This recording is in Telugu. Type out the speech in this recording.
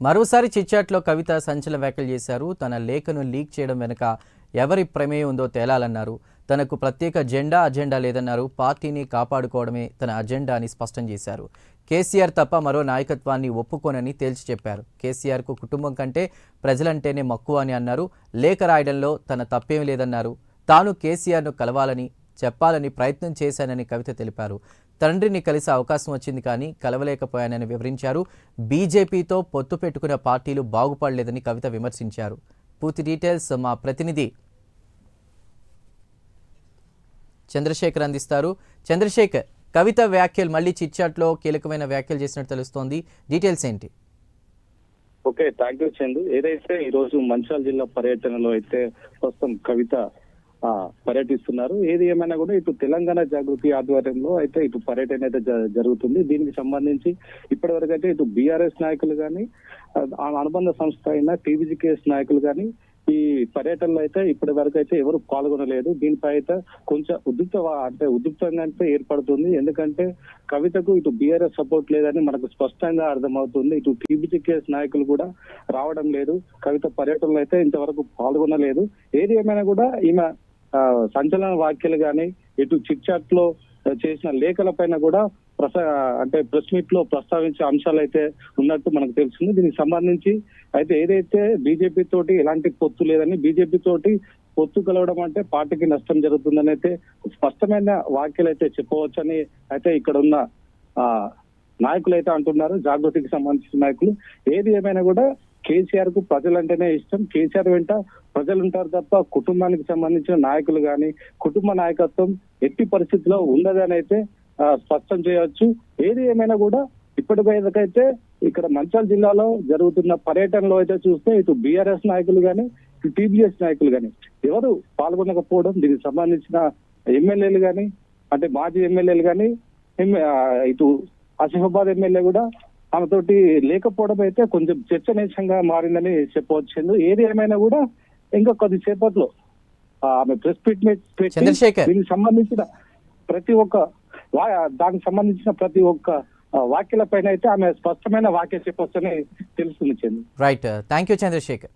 మరోసారి చిట్చాట్లో కవిత సంచలన వ్యాఖ్యలు చేశారు. తన లేఖను లీక్ చేయడం వెనుక ఎవరి ప్రమేయం ఉందో తేలాలన్నారు. తనకు ప్రత్యేక అజెండా లేదన్నారు. పార్టీని కాపాడుకోవడమే తన అజెండా అని స్పష్టం చేశారు. కేసీఆర్ తప్ప మరో నాయకత్వాన్ని ఒప్పుకోనని తేల్చి చెప్పారు. కేసీఆర్కు కుటుంబం కంటే ప్రజలంటేనే మక్కువ అని అన్నారు. లేఖ రాయడంలో తన తప్పేం లేదన్నారు. తాను కేసీఆర్ను కలవాలని చెప్పాలని ప్రయత్నం చేశానని కవిత తెలిపారు. తండ్రిని కలిసే అవకాశం వచ్చింది కానీ కలవలేకపోయానని వివరించారు. బీజేపీతో పొత్తు పెట్టుకున్న పార్టీలు బాగుపడలేదని కవిత విమర్శించారు. పూర్తి డీటెయిల్స్ మా ప్రతినిధి చంద్రశేఖర్ అందిస్తారు. చంద్రశేఖర్, కవిత వ్యాఖ్యలు మళ్ళీ చిట్చాట్లో కీలకమైన వ్యాఖ్యలు చేసినట్టు తెలుస్తోంది. డీటెయిల్స్ ఏంటి? Okay, thank you Chandu. ఏదైతే ఈ రోజు మంచిర్యాల జిల్లా పర్యటనలో అయితే ప్రస్తుతం కవిత పర్యటిస్తున్నారు. ఏది ఏమైనా కూడా ఇటు తెలంగాణ జాగృతి ఆధ్వర్యంలో అయితే ఇటు పర్యటన అయితే జరుగుతుంది. దీనికి సంబంధించి ఇప్పటి వరకు అయితే ఇటు బీఆర్ఎస్ నాయకులు కానీ అనుబంధ సంస్థ అయిన టీబీజీకేఎస్ నాయకులు కానీ ఈ పర్యటనలో అయితే ఇప్పటి వరకు అయితే ఎవరు పాల్గొనలేదు. దీనిపై అయితే కొంచెం ఉద్రిక్తంగా అయితే ఏర్పడుతుంది. ఎందుకంటే కవితకు ఇటు బీఆర్ఎస్ సపోర్ట్ లేదని మనకు స్పష్టంగా అర్థమవుతుంది. ఇటు టీబీజీకేఎస్ నాయకులు కూడా రావడం లేదు. కవిత పర్యటనలో అయితే ఇంతవరకు పాల్గొనలేదు. ఏది ఏమైనా కూడా ఈమె సంచలన వ్యాఖ్యలు కానీ ఇటు చిట్ చాట్ లో చేసిన లేఖల పైన కూడా ప్రెస్ మీట్ లో ప్రస్తావించే అంశాలు అయితే ఉన్నట్టు మనకు తెలిసింది. దీనికి సంబంధించి అయితే ఏదైతే బీజేపీ తోటి ఎలాంటి పొత్తు లేదని, బీజేపీ తోటి పొత్తు కలవడం అంటే పార్టీకి నష్టం జరుగుతుందని అయితే స్పష్టమైన వ్యాఖ్యలు అయితే చెప్పవచ్చని అయితే ఇక్కడ ఉన్న నాయకులు అయితే అంటున్నారు. జాగృతికి సంబంధించిన నాయకులు. ఏది ఏమైనా కూడా కేసీఆర్ కు ప్రజలంటేనే ఇష్టం. కేసీఆర్ వెంట ప్రజలు ఉంటారు తప్ప కుటుంబానికి సంబంధించిన నాయకులు కానీ కుటుంబ నాయకత్వం ఎట్టి పరిస్థితిలో ఉండదని అయితే స్పష్టం చేయవచ్చు. ఏది ఏమైనా కూడా ఇప్పటికైతే ఇక్కడ మంచిర్యాల జిల్లాలో జరుగుతున్న పర్యటనలో అయితే చూస్తే ఇటు బీఆర్ఎస్ నాయకులు కానీ ఇటు టీబీఎస్ నాయకులు కానీ ఎవరు పాల్గొనకపోవడం, దీనికి సంబంధించిన ఎమ్మెల్యేలు కానీ అంటే మాజీ ఎమ్మెల్యేలు కానీ ఇటు ఆసిఫాబాద్ ఎమ్మెల్యే కూడా ఆమెతోటి లేకపోవడం అయితే కొంచెం చర్చనీయాంశంగా మారిందని చెప్పవచ్చు. ఏది ఏమైనా కూడా ఇంకా కొద్దిసేపట్లో ఆమె ప్రెస్ మీట్ దీనికి సంబంధించిన ప్రతి ఒక్క వ్యాఖ్యల పైన అయితే ఆమె స్పష్టమైన వ్యాఖ్య చెప్పొచ్చని తెలుస్తుంది. Right, thank you Chandrasekhar.